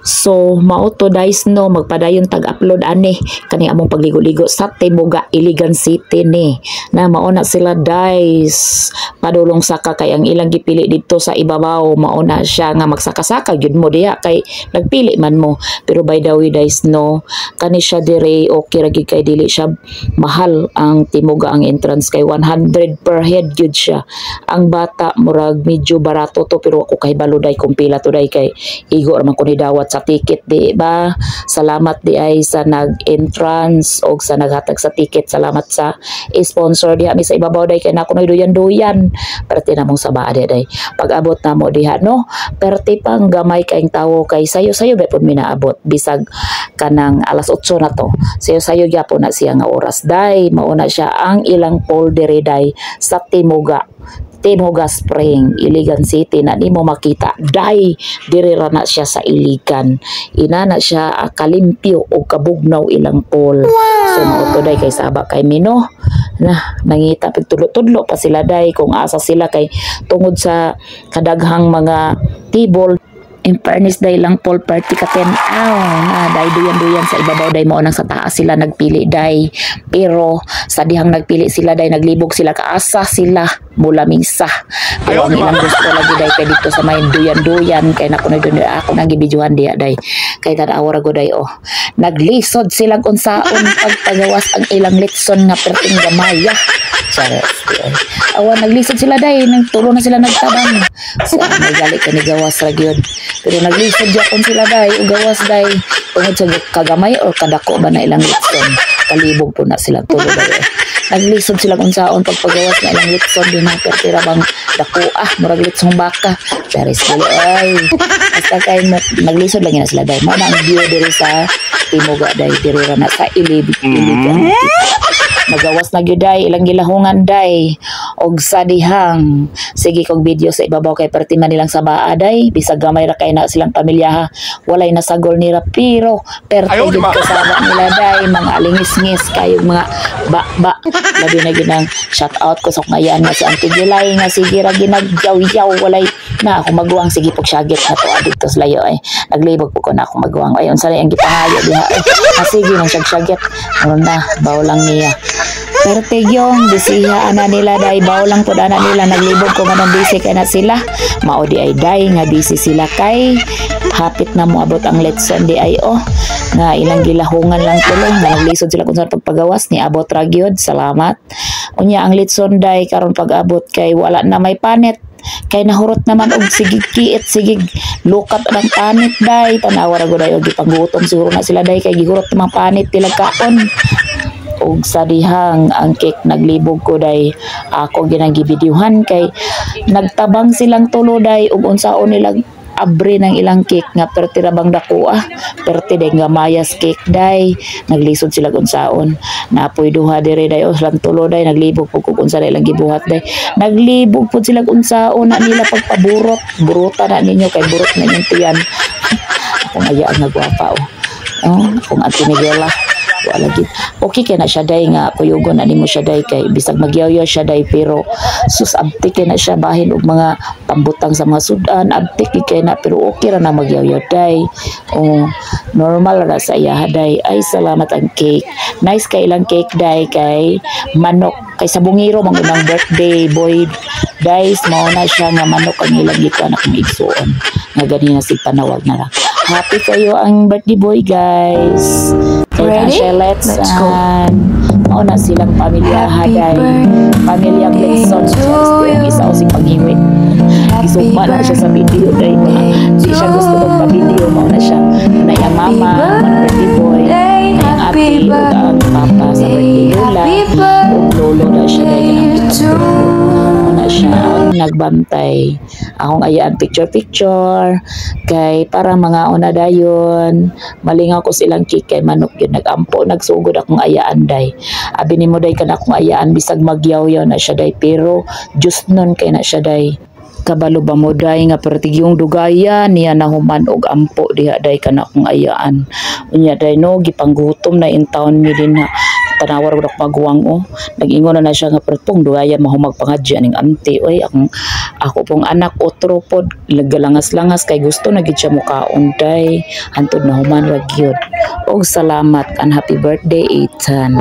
So mao to guys no, magpadayon tag-upload ani kani among pagligo-ligo sa Tibuga, Iligan City ni. Na mao na sila guys. Padulong saka kay ang ilang gipili dito sa ibabaw, mao na siya nga magsaka-saka gyud mo diha kay nagpili man mo. Pero by the way guys no, kani siya dire okay ra gyud kay dili siya mahal ang Tibuga, ang entrance kay 100 per head gyud siya. Ang bata murag medyo barato to, pero ako kay baluday kung pila to day kay igo ra man ko ni dawat sa ticket di ba. Salamat di ay sa nag-entrance o sa naghatag sa ticket. Salamat sa sponsor diha mi sa ibabaw day kay nako noy duyan-duyan. Perti na mong sabaa day. Pag-abot na mo diha no, perti pang gamay kaing tawo kay sayo-sayo gyapon minaabot bisag kanang alas 8 na to. Sayo-sayo gyapon na siya nga oras day. Mauna siya ang ilang poll diri day sa Tibuga Spring, Iligan City na nimo makita day diri ra na siya sa Iligan. Ina na siya kalimpyo o kabugnaw ilang pool. So mao to day kay saba kay mino na nangita pagtudlo-tudlo pa sila day kung asa sila kay tungod sa kadaghang mga table. In fairness day lang poll party ka 10 na day duyan-duyan sa ibabaw day mo nang sa taas sila nagpili day. Pero sa dihang nagpili sila day naglibog sila kaasa sila mula misa. Pero ang ilang gusto lagi day kay dito sa may duyan-duyan kay nako na doon ako nang gibidyohan diha day. Kay tanawa ra go day oh. Naglisod sila unsaon pagpagawas ang ilang litson nga perting gamaya. Chares. Awan naglisod sila day, nagturo na sila nagtabang. Sa nagali ka ni gawas ra gyud. Pero naglisod gyapon sila day, ug gawas day tungod sa kagamay or kadako ba na ilang litson. Kalibog po na sila tulo day. Naglisod sila unsaon pagpagawas na ilang litson din na pertira bang dako murag litsong baka. Chares dili ay. Basta kay naglisod lang na sila day. Mao na ang view diri sa Tibuga day, diri ra na sa Iligan. Nagawas na gyud day ilang gilahungan day og sa dihang sige kog video sa ibabaw kay perti man nilang sabaa day bisag gamay ra kay na silang pamilya ha, walay nasagol nila pero perti gyud kasama nila day mga alingis-ngis kayo mga ba labi na gyud ang shout out ko sa ngayan nga si Auntie Gilay nga sige ra ginagyaw-yaw walay na ako maguwang sige pog syagit na to adto sa layo ay naglibog po ko na ako maguwang ay unsa na ang gipangayo diha ay sige nang syagit ano na baw lang niya. Pero tigyong bisiha ana nila day baw lang pud ana nila naglibog ko manang busy kay na sila mao di ay day nga busy sila kay hapit na mo abot ang letson di ay nga ilang gilahungan lang tulong naglisod sila kung saan pagpagawas ni abot ra gyud. Salamat unya ang letson day karon pag-abot kay wala na may panet kay nahurot naman og sigig kiit sigig lukat ang panit day tanawa ra gud og gipanggutom siguro na sila day kay gigurot mga panit tilag kaon. Og sa dihang ang cake naglibog ko day ako ginagibidyuhan kay nagtabang silang tulo day ug unsaon nilang abri ng ilang cake nga pertira bang dako perti day nga mayas cake day naglisod sila unsaon napoy duha dire day lang tulo day naglibog pud kung unsa day lang gibuhat day naglibog pud sila unsaon na nila pagpaburot burutan na ninyo kay burot na inyong tiyan akong ayaan nga gwapa akong Auntie Miguela wala gid okay kay na siya day nga kuyugon ani mo siya day kay bisag magyaw-yaw siya day pero sus abtik kay na siya bahin og mga pambutang sa mga sudan abtik kay na pero okay ra na magyaw-yaw day normal ra sa iya day. Ay salamat ang cake nice kay ilang cake day kay manok kay sa bungiro mang unang birthday boy guys mao na siya nga manok ang ilang gito anak ng igsuon nga ganina sig panawag na lang happy kayo ang birthday boy guys. Ready? Let's go. Mao na silang pamilya haday. Pamilya Blackson yung isa o si pag-iwit. Isugma na siya sa video day. Di siya gusto magpa-video. Mao na siya. Na yung mama, ang birthday boy. Na yung ate, ang papa sa birthday lula. Yung lolo na siya day. Na siya nagbantay. Akong ayaan picture kay para mga una dayon malingaw ko silang cake kay manok yun nagampo nagsugod akong ayaan day abi nimo day kana akong ayaan bisag magyaw-yaw na siya day pero just nun kay na siya day kabalo ba mo day nga pertigyong dugaya niya nahuman og ampo diha day kana akong ayaan unya day no gipanggutom na in town mi din ha tanawar ko magwang o. Nag-ingon na siya nga pertong duayan mahumag pangadya ning auntie. Oy, ako pong anak otro pod galangas-langas kay gusto na gid siya mukaon day. Hantod na human ra gyud. Og salamat and happy birthday Ethan.